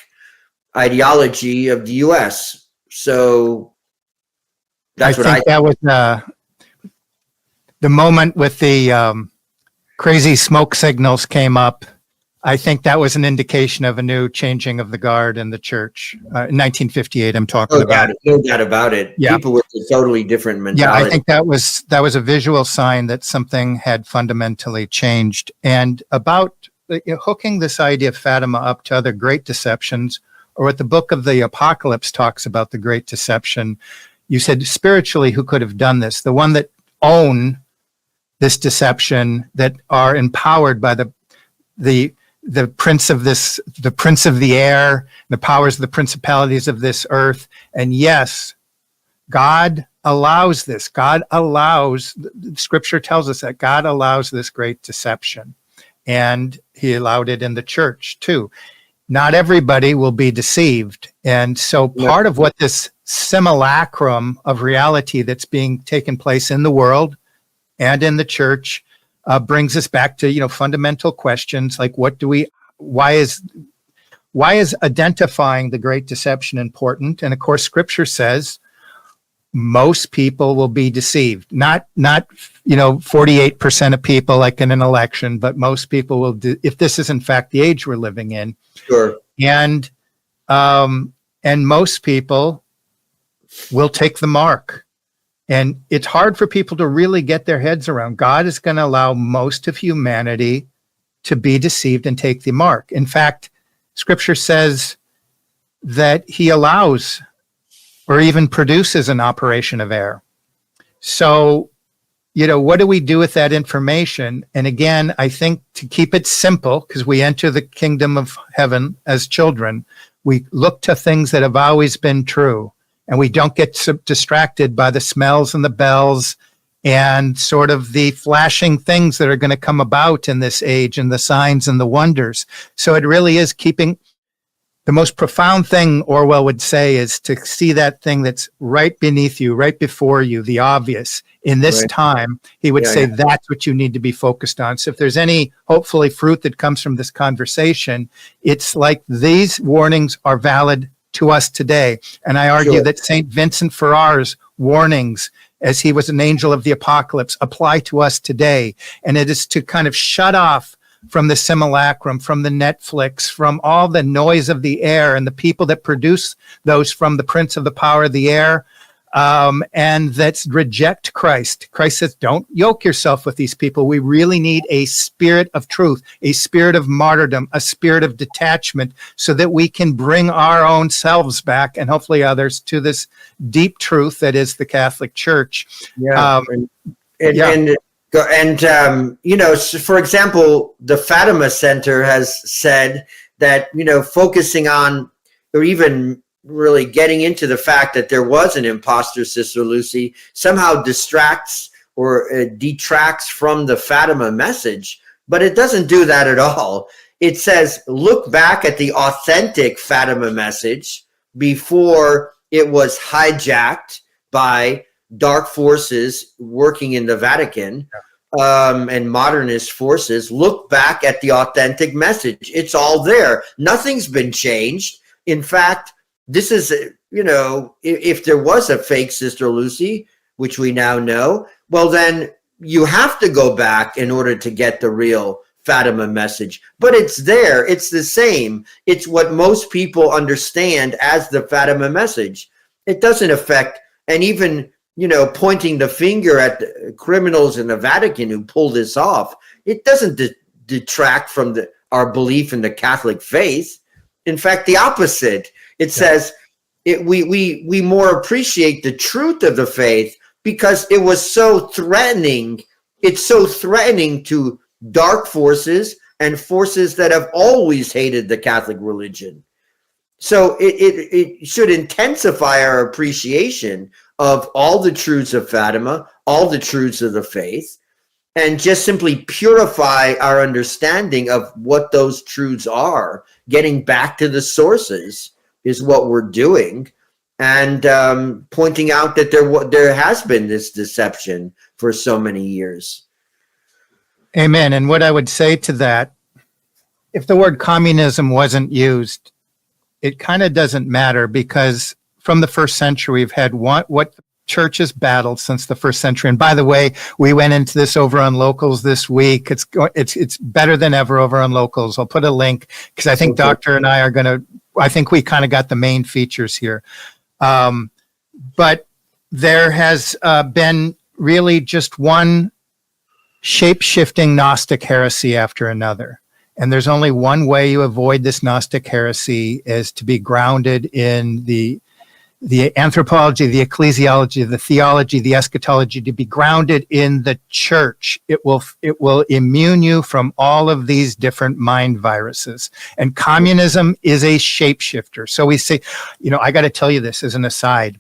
ideology of the U.S. So that's what I think that was the moment with the crazy smoke signals came up. I think that was an indication of a new changing of the guard in the church. In 1958, I'm talking about. No doubt about it. Yeah. People with a totally different mentality. Yeah, I think that was a visual sign that something had fundamentally changed. And about hooking this idea of Fatima up to other great deceptions, or what the book of the Apocalypse talks about, the great deception. You said spiritually, who could have done this? The one that own this deception, that are empowered by the prince of the air, the powers of the principalities of this earth. And yes, God allows this. Scripture tells us that God allows this great deception, and he allowed it in the church too. Not everybody will be deceived. And so part of what this simulacrum of reality that's being taken place in the world and in the church brings us back to, fundamental questions like why is identifying the great deception important? And of course, Scripture says most people will be deceived. Not 48% of people like in an election, but most people will if this is in fact the age we're living in. Sure. And most people will take the mark. And it's hard for people to really get their heads around. God is going to allow most of humanity to be deceived and take the mark. In fact, Scripture says that he allows or even produces an operation of error. So, what do we do with that information? And again, I think to keep it simple, because we enter the kingdom of heaven as children, we look to things that have always been true. And we don't get distracted by the smells and the bells and sort of the flashing things that are going to come about in this age and the signs and the wonders. So it really is keeping the most profound thing Orwell would say is to see that thing that's right beneath you, right before you, the obvious. In this time, he would say that's what you need to be focused on. So if there's any, hopefully, fruit that comes from this conversation, it's like these warnings are valid to us today. And I argue that St. Vincent Ferrar's warnings, as he was an angel of the apocalypse, apply to us today. And it is to kind of shut off from the simulacrum, from the Netflix, from all the noise of the air and the people that produce those from the prince of the power of the air, and that's reject Christ. Christ says, don't yoke yourself with these people. We really need a spirit of truth, a spirit of martyrdom, a spirit of detachment, so that we can bring our own selves back and hopefully others to this deep truth that is the Catholic Church. For example, the Fatima Center has said that, focusing on, or even really getting into the fact that there was an imposter, Sister Lucy, somehow distracts or detracts from the Fatima message. But it doesn't do that at all. It says, look back at the authentic Fatima message before it was hijacked by dark forces working in the Vatican. And modernist forces. Look back at the authentic message. It's all there. Nothing's been changed. In fact, this is, if there was a fake Sister Lucy, which we now know, well, then you have to go back in order to get the real Fatima message. But it's there. It's the same. It's what most people understand as the Fatima message. It doesn't affect, and even pointing the finger at the criminals in the Vatican who pulled this off, it doesn't detract from our belief in the Catholic faith. In fact, the opposite. It says we more appreciate the truth of the faith because it was so threatening. It's so threatening to dark forces and forces that have always hated the Catholic religion. So it should intensify our appreciation of all the truths of Fatima, all the truths of the faith. and just simply purify our understanding of what those truths are. Getting back to the sources is what we're doing, and pointing out that there has been this deception for so many years. Amen. And what I would say to that, if the word communism wasn't used, it kind of doesn't matter, because from the first century, we've had what the church has battled since the first century. And by the way, we went into this over on Locals this week. It's better than ever over on Locals. I'll put a link, because I think Doctor and I are going to, I think we kind of got the main features here. But there has been really just one shape-shifting Gnostic heresy after another. And there's only one way you avoid this Gnostic heresy, is to be grounded in the anthropology, the ecclesiology, the theology, the eschatology, to be grounded in the church. It will immune you from all of these different mind viruses. And communism is a shapeshifter. So we say, I got to tell you this as an aside.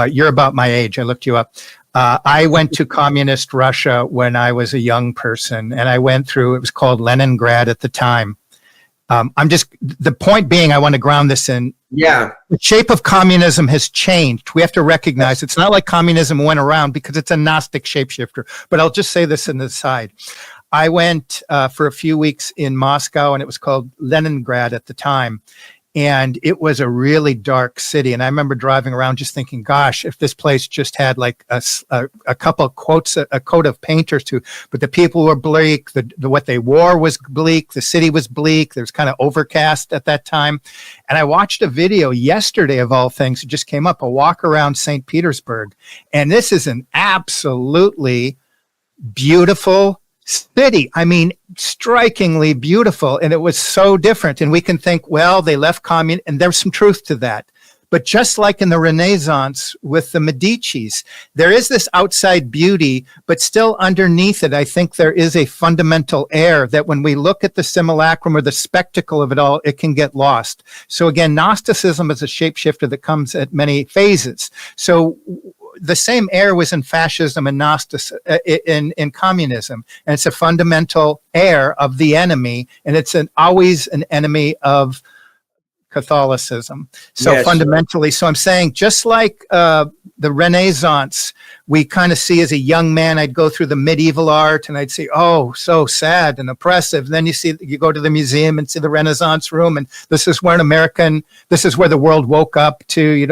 You're about my age. I looked you up. I went to communist Russia when I was a young person, and I went through, it was called Leningrad at the time. The point being, I want to ground this in. Yeah. The shape of communism has changed. We have to recognize it's not like communism went around, because it's a Gnostic shapeshifter. But I'll just say this in the side. I went for a few weeks in Moscow, and it was called Leningrad at the time. And it was a really dark city. And I remember driving around just thinking, gosh, if this place just had like a couple of quotes, a coat of paint or two, but the people were bleak. What they wore was bleak. The city was bleak. There was kind of overcast at that time. And I watched a video yesterday, of all things, it just came up, a walk around St. Petersburg. And this is an absolutely beautiful city. I mean, strikingly beautiful. And it was so different. And we can think, well, they left communism, and there's some truth to that. But just like in the Renaissance with the Medicis, there is this outside beauty, but still underneath it, I think there is a fundamental air that when we look at the simulacrum or the spectacle of it all, it can get lost. So again, Gnosticism is a shapeshifter that comes at many phases. So the same air was in fascism and in communism, and it's a fundamental air of the enemy, and it's always an enemy of Catholicism. So yes, fundamentally, so I'm saying, just like the Renaissance, we kind of see as a young man, I'd go through the medieval art and I'd say, oh, so sad and oppressive. Then you go to the museum and see the Renaissance room, and this is where this is where the world woke up to,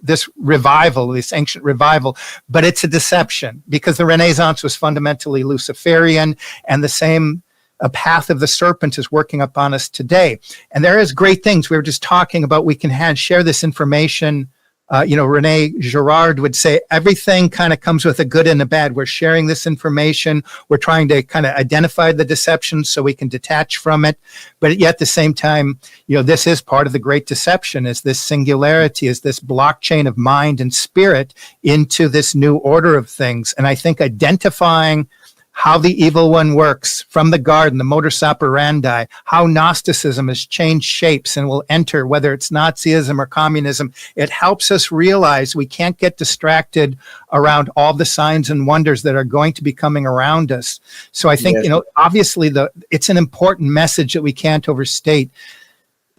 this revival, this ancient revival. But it's a deception, because the Renaissance was fundamentally Luciferian, and the same a path of the serpent is working upon us today. And there is great things. We were just talking about, we can share this information. Rene Girard would say everything kind of comes with a good and a bad. We're sharing this information. We're trying to kind of identify the deception so we can detach from it. But yet at the same time, this is part of the great deception, is this singularity, is this blockchain of mind and spirit into this new order of things. And I think identifying how the evil one works from the garden, the modus operandi, how Gnosticism has changed shapes and will enter, whether it's Nazism or communism. It helps us realize we can't get distracted around all the signs and wonders that are going to be coming around us. So I think, obviously it's an important message that we can't overstate.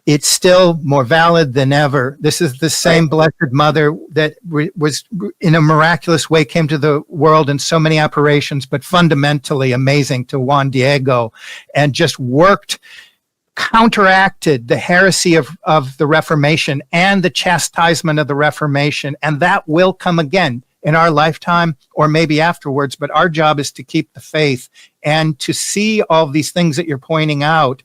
It's still more valid than ever. This is the same Blessed Mother that was, in a miraculous way, came to the world in so many operations, but fundamentally amazing to Juan Diego, and just counteracted the heresy of the Reformation and the chastisement of the Reformation. And that will come again in our lifetime or maybe afterwards. But our job is to keep the faith and to see all these things that you're pointing out.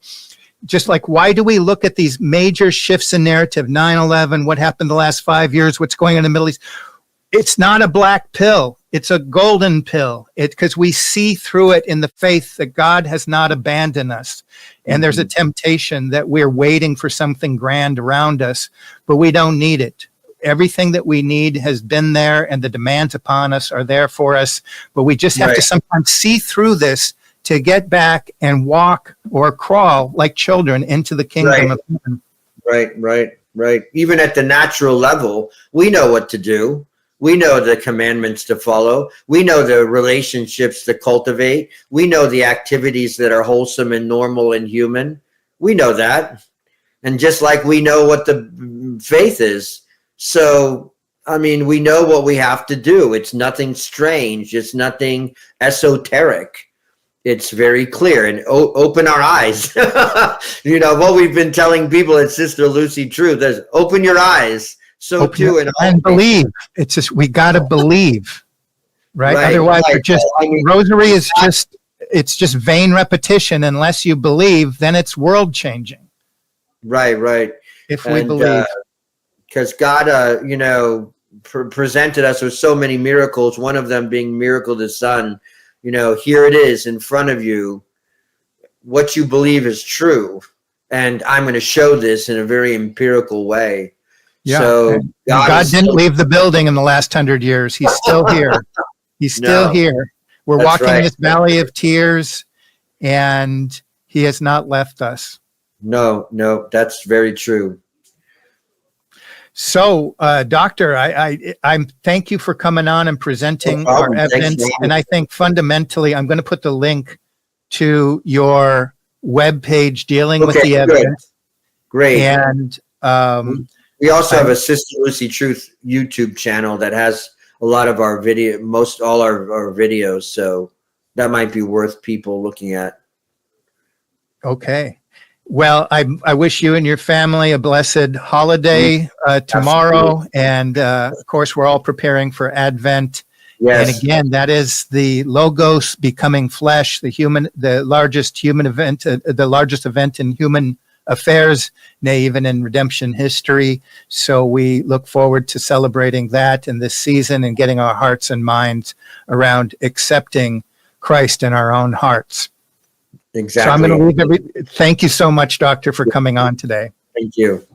Just like, why do we look at these major shifts in narrative, 9/11, what happened the last 5 years, what's going on in the Middle East? It's not a black pill. It's a golden pill. Because we see through it in the faith that God has not abandoned us. And there's a temptation that we're waiting for something grand around us, but we don't need it. Everything that we need has been there, and the demands upon us are there for us. But we just have to sometimes see through this to get back and walk or crawl like children into the kingdom of heaven. Right. Even at the natural level, we know what to do. We know the commandments to follow. We know the relationships to cultivate. We know the activities that are wholesome and normal and human. We know that. And just like we know what the faith is. So, I mean, we know what we have to do. It's nothing strange. It's nothing esoteric. It's very clear, and open our eyes. You know, what we've been telling people at Sister Lucy Truth is open your eyes. So Open too, and believe. It's just, we got to believe, right? Right, Otherwise, right. we're just, rosary is just, it's just vain repetition. Unless you believe, then it's world changing. Right. If we believe. Because God, you know, presented us with so many miracles, one of them being miracle of the sun. You know, here it is in front of you. What you believe is true. And I'm going to show this in a very empirical way. Yeah. So God didn't leave the building in the last 100 years. He's still here. He's still here. We're walking this valley of tears, and he has not left us. No, that's very true. So, Doctor, I thank you for coming on and presenting our evidence. And I think fundamentally, I'm going to put the link to your webpage dealing with the evidence. Great. And we also have a Sister Lucy Truth YouTube channel that has a lot of our video, most all our videos. So that might be worth people looking at. Okay. Well, I wish you and your family a blessed holiday tomorrow. Absolutely. And of course, we're all preparing for Advent. Yes. And again, that is the Logos becoming flesh, the largest human event, the largest event in human affairs, nay, even in redemption history. So we look forward to celebrating that in this season and getting our hearts and minds around accepting Christ in our own hearts. Exactly. So I'm going to leave thank you so much, Doctor, for coming on today. Thank you.